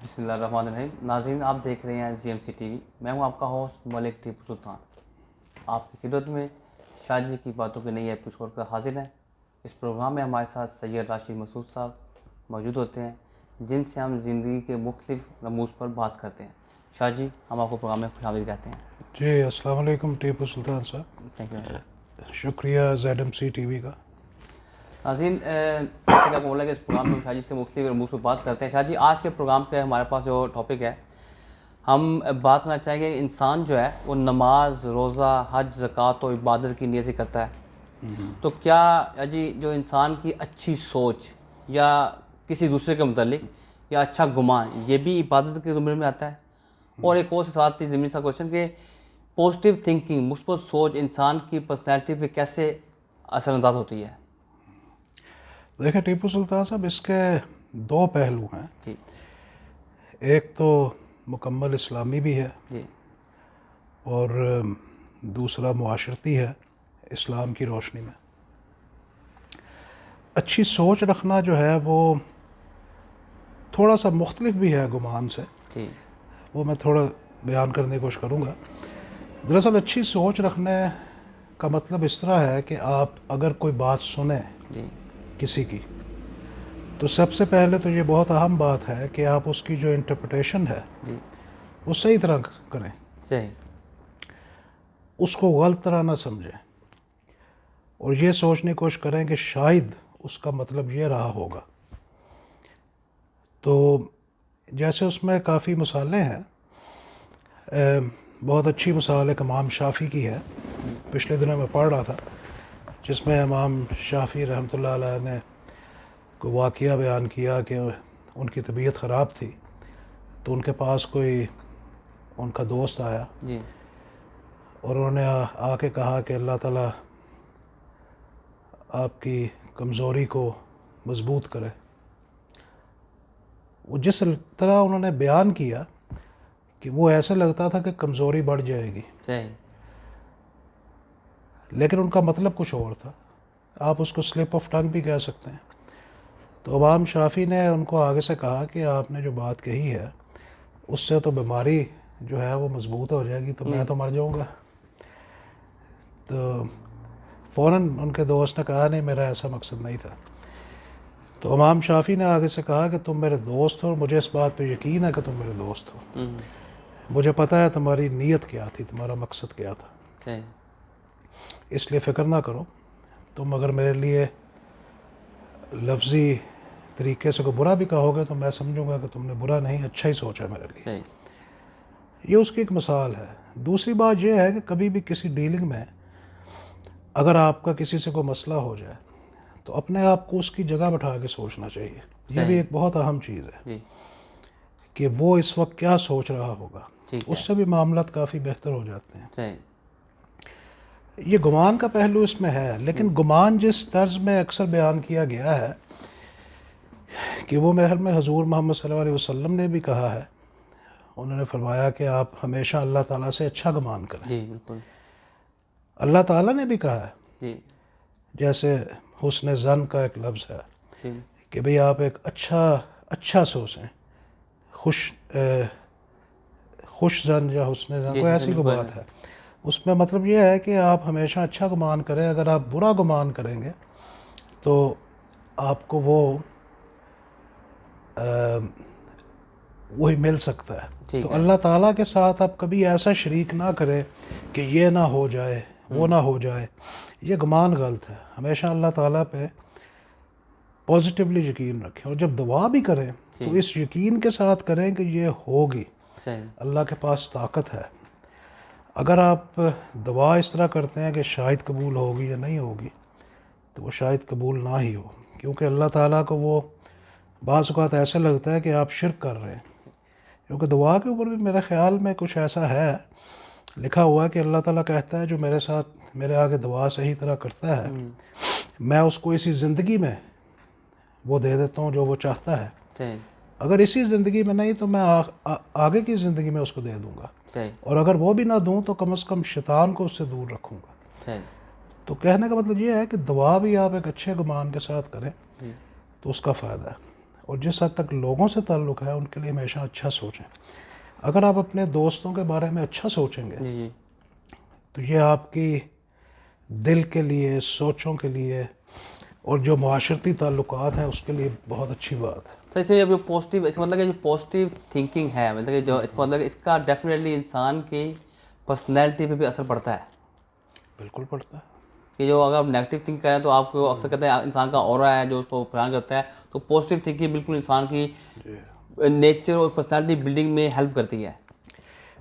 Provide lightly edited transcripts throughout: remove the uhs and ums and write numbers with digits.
بسم اللہ الرحمن الرحیم. ناظرین، آپ دیکھ رہے ہیں GMC TV. میں ہوں آپ کا ہوسٹ ملک ٹیپو سلطان. آپ کی خدمت میں شاہ جی کی باتوں کے نئی ایپیسوڈ کا حاضر ہیں. اس پروگرام میں ہمارے ساتھ سید راشد مسعود صاحب موجود ہوتے ہیں، جن سے ہم زندگی کے مختلف رموز پر بات کرتے ہیں. شاہ جی، ہم آپ کو پروگرام میں خوش آمدید کہتے ہیں. جی السلام علیکم ٹیپو سلطان صاحب. Thank you. شکریہ ZMC TV کا. ناظرین، جیسے کہ آپ کو بولا کہ اس پروگرام میں ہم شاہ جی سے مختلف رموز پر بات کرتے ہیں. شاہ جی، آج کے پروگرام پہ ہمارے پاس جو ٹاپک ہے، ہم بات کرنا چاہیں گے انسان جو ہے وہ نماز، روزہ، حج، زکوٰۃ و عبادت کی نیت سے کرتا ہے. تو کیا جی جو انسان کی اچھی سوچ یا کسی دوسرے کے متعلق یا اچھا گمان، یہ بھی عبادت کے زمرے میں آتا ہے؟ اور ایک اور ساتھ ہی ضمنی سا کوشچن کہ پازیٹیو تھنکنگ، مثبت سوچ انسان کی پرسنالٹی پہ کیسے اثر انداز ہوتی ہے؟ دیکھیں ٹیپو سلطان صاحب، اس کے دو پہلو ہیں. جی ایک تو مکمل اسلامی بھی ہے جی اور دوسرا معاشرتی ہے اسلام کی روشنی میں. اچھی سوچ رکھنا جو ہے وہ تھوڑا سا مختلف بھی ہے گمان سے. جی وہ میں تھوڑا بیان کرنے کی کوشش کروں گا. دراصل اچھی سوچ رکھنے کا مطلب اس طرح ہے کہ آپ اگر کوئی بات سنیں جی کسی کی، تو سب سے پہلے تو یہ بہت اہم بات ہے کہ آپ اس کی جو انٹرپریٹیشن ہے جی وہ صحیح طرح کریں، صحیح. اس کو غلط طرح نہ سمجھیں اور یہ سوچنے کی کوشش کریں کہ شاید اس کا مطلب یہ رہا ہوگا. تو جیسے اس میں کافی مثالیں ہیں. بہت اچھی مثال ایک امام شافعی کی ہے، پچھلے دنوں میں پڑھ رہا تھا، جس میں امام شافعی رحمۃ اللہ علیہ نے کوئی واقعہ بیان کیا کہ ان کی طبیعت خراب تھی، تو ان کے پاس کوئی ان کا دوست آیا جی اور انہوں نے آ کے کہا کہ اللہ تعالیٰ آپ کی کمزوری کو مضبوط کرے. وہ جس طرح انہوں نے بیان کیا کہ وہ ایسے لگتا تھا کہ کمزوری بڑھ جائے گی، صحیح. لیکن ان کا مطلب کچھ اور تھا. آپ اس کو سلپ آف ٹنگ بھی کہہ سکتے ہیں. تو امام شافعی نے ان کو آگے سے کہا کہ آپ نے جو بات کہی ہے اس سے تو بیماری جو ہے وہ مضبوط ہو جائے گی، تو میں تو مر جاؤں گا. تو فوراً ان کے دوست نے کہا نہیں، میرا ایسا مقصد نہیں تھا. تو امام شافعی نے آگے سے کہا کہ تم میرے دوست ہو اور مجھے اس بات پہ یقین ہے کہ تم میرے دوست ہو. مجھے پتہ ہے تمہاری نیت کیا تھی، تمہارا مقصد کیا تھا، صحیح. اس لیے فکر نہ کرو. تم اگر میرے لیے لفظی طریقے سے کوئی برا بھی کہو گے تو میں سمجھوں گا کہ تم نے برا نہیں، اچھا ہی سوچا میرے لیے. صحیح. یہ اس کی ایک مثال ہے. دوسری بات یہ ہے کہ کبھی بھی کسی ڈیلنگ میں اگر آپ کا کسی سے کوئی مسئلہ ہو جائے تو اپنے آپ کو اس کی جگہ بٹھا کے سوچنا چاہیے. یہ بھی ایک بہت اہم چیز ہے جی کہ وہ اس وقت کیا سوچ رہا ہوگا. ٹھیک ہے. اس سے بھی معاملات کافی بہتر ہو جاتے ہیں. صحیح. یہ گمان کا پہلو اس میں ہے، لیکن گمان جس طرز میں اکثر بیان کیا گیا ہے کہ وہ میرے خیال میں حضور محمد صلی اللہ علیہ وسلم نے بھی کہا ہے. انہوں نے فرمایا کہ آپ ہمیشہ اللہ تعالیٰ سے اچھا گمان کریں. جی بالکل. اللہ تعالیٰ نے بھی کہا ہے، جی جیسے حسن ظن کا ایک لفظ ہے جی کہ بھئی آپ ایک اچھا سوچیں، خوش ظن یا حسن ظن، جی کوئی ایسی کوئی بات ہے. اس میں مطلب یہ ہے کہ آپ ہمیشہ اچھا گمان کریں. اگر آپ برا گمان کریں گے تو آپ کو وہی مل سکتا ہے. ٹھیک تو ہے. اللہ تعالیٰ کے ساتھ آپ کبھی ایسا شریک نہ کریں کہ یہ نہ ہو جائے، وہ نہ ہو جائے. یہ گمان غلط ہے. ہمیشہ اللہ تعالیٰ پہ پازیٹیولی یقین رکھیں، اور جب دعا بھی کریں تو اس یقین کے ساتھ کریں کہ یہ ہوگی. صحیح. اللہ کے پاس طاقت ہے. اگر آپ دعا اس طرح کرتے ہیں کہ شاید قبول ہوگی یا نہیں ہوگی، تو وہ شاید قبول نہ ہی ہو، کیونکہ اللہ تعالیٰ کو وہ بعض اوقات ایسے لگتا ہے کہ آپ شرک کر رہے ہیں. کیونکہ دعا کے اوپر بھی میرے خیال میں کچھ ایسا ہے لکھا ہوا کہ اللہ تعالیٰ کہتا ہے جو میرے ساتھ میرے آگے دعا صحیح طرح کرتا ہے، میں اس کو اسی زندگی میں وہ دے دیتا ہوں جو وہ چاہتا ہے. صحیح. اگر اسی زندگی میں نہیں تو میں آگے کی زندگی میں اس کو دے دوں گا. صحیح. اور اگر وہ بھی نہ دوں تو کم از کم شیطان کو اس سے دور رکھوں گا. صحیح. تو کہنے کا مطلب یہ ہے کہ دعا بھی آپ ایک اچھے گمان کے ساتھ کریں جی تو اس کا فائدہ ہے. اور جس حد تک لوگوں سے تعلق ہے ان کے لیے ہمیشہ اچھا سوچیں. اگر آپ اپنے دوستوں کے بارے میں اچھا سوچیں گے جی جی تو یہ آپ کی دل کے لیے، سوچوں کے لیے اور جو معاشرتی تعلقات ہیں اس کے لیے بہت اچھی بات ہے. تو اس میں جو پازیٹیو، اس کا مطلب کہ جو پازیٹیو تھنکنگ ہے، مطلب کہ جو اس کا مطلب اس کا ڈیفینیٹلی انسان کی پرسنالٹی پہ بھی اثر پڑتا ہے. بالکل پڑتا ہے. کہ جو اگر آپ نیگیٹو تھنک کریں تو آپ کو اکثر کہتے ہیں انسان کا اورا ہے جو اس کو بیان کرتا ہے، تو پازیٹیو تھنکنگ بالکل انسان کی نیچر اور پرسنالٹی بلڈنگ میں ہیلپ کرتی ہے.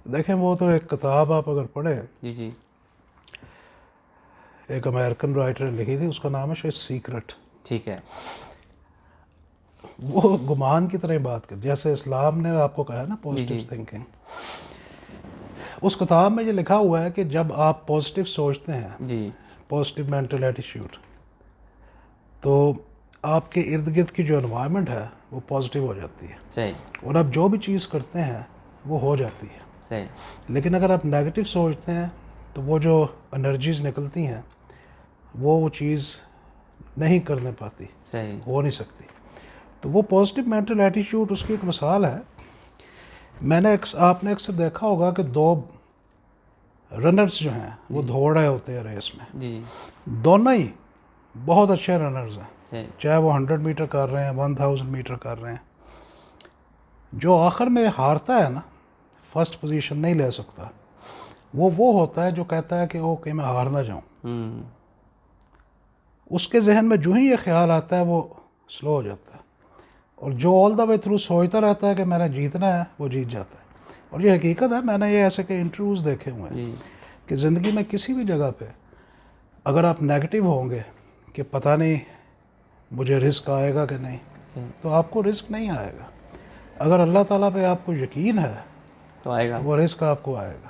دیکھیں وہ تو ایک کتاب آپ اگر پڑھیں، جی جی ایک امریکن رائٹر نے لکھی تھی، اس کا نام ہے شاید سیکرٹ. ٹھیک ہے. وہ گمان کی طرح بات کر، جیسے اسلام نے آپ کو کہا ہے نا پازیٹیو جی. تھنکنگ، اس کتاب میں یہ لکھا ہوا ہے کہ جب آپ پازیٹیو سوچتے ہیں، جی پازیٹیو مینٹل ایٹیٹیوڈ، تو آپ کے ارد گرد کی جو انوائرمنٹ ہے وہ پازیٹیو ہو جاتی ہے، صحیح اور آپ جو بھی چیز کرتے ہیں وہ ہو جاتی ہے. صحیح. لیکن اگر آپ نیگیٹو سوچتے ہیں تو وہ جو انرجیز نکلتی ہیں وہ چیز نہیں کرنے پاتی، صحیح. ہو نہیں سکتی. تو وہ پازیٹیو مینٹل ایٹیٹیوڈ اس کی ایک مثال ہے. آپ نے اکثر دیکھا ہوگا کہ دو رنرز جو ہیں وہ دوڑ رہے ہوتے ہیں ریس میں، جی جی دونوں ہی بہت اچھے رنرز ہیں، صحیح. چاہے وہ 100 میٹر کر رہے ہیں، 1000 میٹر کر رہے ہیں. جو آخر میں ہارتا ہے نا، فرسٹ پوزیشن نہیں لے سکتا، وہ ہوتا ہے جو کہتا ہے کہ اوکے میں ہار نہ جاؤں. اس کے ذہن میں جو ہی یہ خیال آتا ہے وہ سلو ہو جاتا ہے، اور جو آل دا وے تھرو سوچتا رہتا ہے کہ میں نے جیتنا ہے وہ جیت جاتا ہے. اور یہ حقیقت ہے، میں نے یہ ایسے کہ انٹرویوز دیکھے ہوئے ہیں جی کہ زندگی میں کسی بھی جگہ پہ اگر آپ نیگیٹو ہوں گے کہ پتہ نہیں مجھے رزق آئے گا کہ نہیں، تو آپ کو رزق نہیں آئے گا. اگر اللہ تعالیٰ پہ آپ کو یقین ہے تو آئے گا. تو وہ رزق آپ کو آئے گا.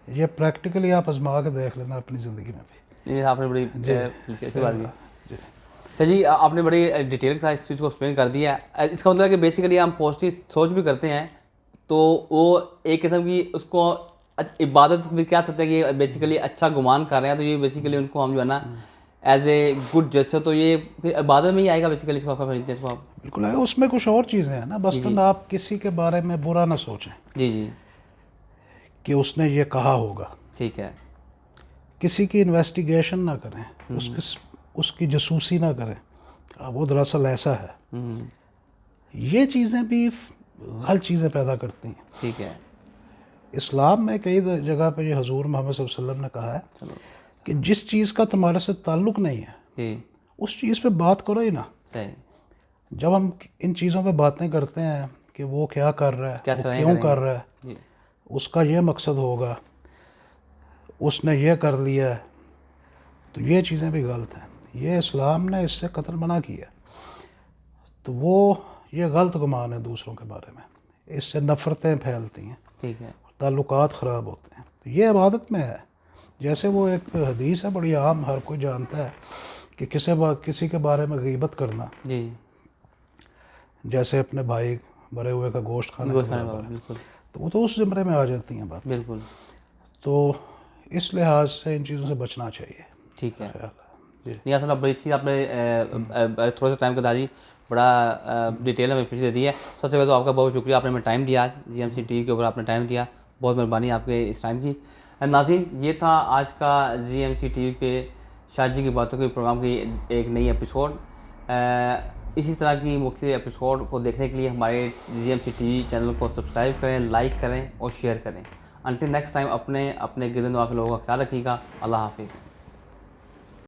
یہ پریکٹیکلی آپ آزما کے دیکھ لینا اپنی زندگی میں بھی. یہ آپ نے بڑی ایسی بات کی. جی تو جی آپ نے بڑی ڈیٹیل کے ساتھ اس چیز کو ایکسپلین کر دیا ہے. اس کا مطلب ہے کہ بیسیکلی ہم پازیٹیو سوچ بھی کرتے ہیں تو وہ ایک قسم کی اس کو عبادت بھی کہہ سکتے ہیں کہ بیسیکلی اچھا گمان کر رہے ہیں، تو یہ بیسیکلی ان کو ہم جو ہے نا ایز اے گڈ جسچر، تو یہ پھر عبادت میں ہی آئے گا بیسیکلی. اس کو آپ بالکل ہے. اس میں کچھ اور چیزیں ہیں نا، بس آپ کسی کے بارے میں برا نہ سوچیں جی جی کہ اس نے یہ کہا ہوگا. ٹھیک ہے. کسی کی انویسٹیگیشن نہ کریں، اس کی جاسوسی نہ کریں، وہ دراصل ایسا ہے. یہ چیزیں بھی غلط چیزیں پیدا کرتی ہیں. ٹھیک ہے. اسلام میں کئی جگہ پہ یہ حضور محمد صلی اللہ علیہ وسلم نے کہا ہے کہ جس چیز کا تمہارے سے تعلق نہیں ہے جی اس چیز پہ بات کرو ہی نا. صحیح. جب ہم ان چیزوں پہ باتیں کرتے ہیں کہ وہ کیا کر رہا ہے، وہ کیوں کر رہا ہے، اس کا یہ مقصد ہوگا، اس نے یہ کر لیا ہے، تو یہ چیزیں بھی غلط ہیں. یہ اسلام نے اس سے قطعاً منع کیا. تو وہ یہ غلط گمان ہے دوسروں کے بارے میں، اس سے نفرتیں پھیلتی ہیں، ٹھیک ہے. تعلقات خراب ہوتے ہیں. تو یہ عبادت میں ہے. جیسے وہ ایک حدیث ہے بڑی عام، ہر کوئی جانتا ہے کہ کسی کے بارے میں غیبت کرنا جی جیسے اپنے بھائی مرے ہوئے کا گوشت کھانا کے برابر ہے. بالکل تو وہ تو اس زمرے میں آ جاتی ہیں بات. بالکل. تو اس لحاظ سے ان چیزوں سے بچنا چاہیے. ٹھیک ہے. جی نہیں اصل بڑی چیز آپ نے تھوڑا سا ٹائم کے داجی بڑا ڈیٹیل میں فیچر دے دی ہے. سب سے پہلے تو آپ کا بہت شکریہ، آپ نے ہمیں ٹائم دیا، آج جی ایم سی ٹی وی کے اوپر آپ نے ٹائم دیا، بہت مہربانی آپ کے اس ٹائم کی. ناظرین یہ تھا آج کا جی ایم سی ٹی وی پہ شاہد کی باتوں کے پروگرام کی ایک نئی ایپیسوڈ. اسی طرح کی مختلف ایپیسوڈ کو دیکھنے کے لیے ہمارے G M C T V channel کو سبسکرائب کریں، لائک کریں اور شیئر کریں. انٹل نیکسٹ ٹائم اپنے گرد و نواح کے لوگوں کا خیال رکھیے گا. اللہ حافظ.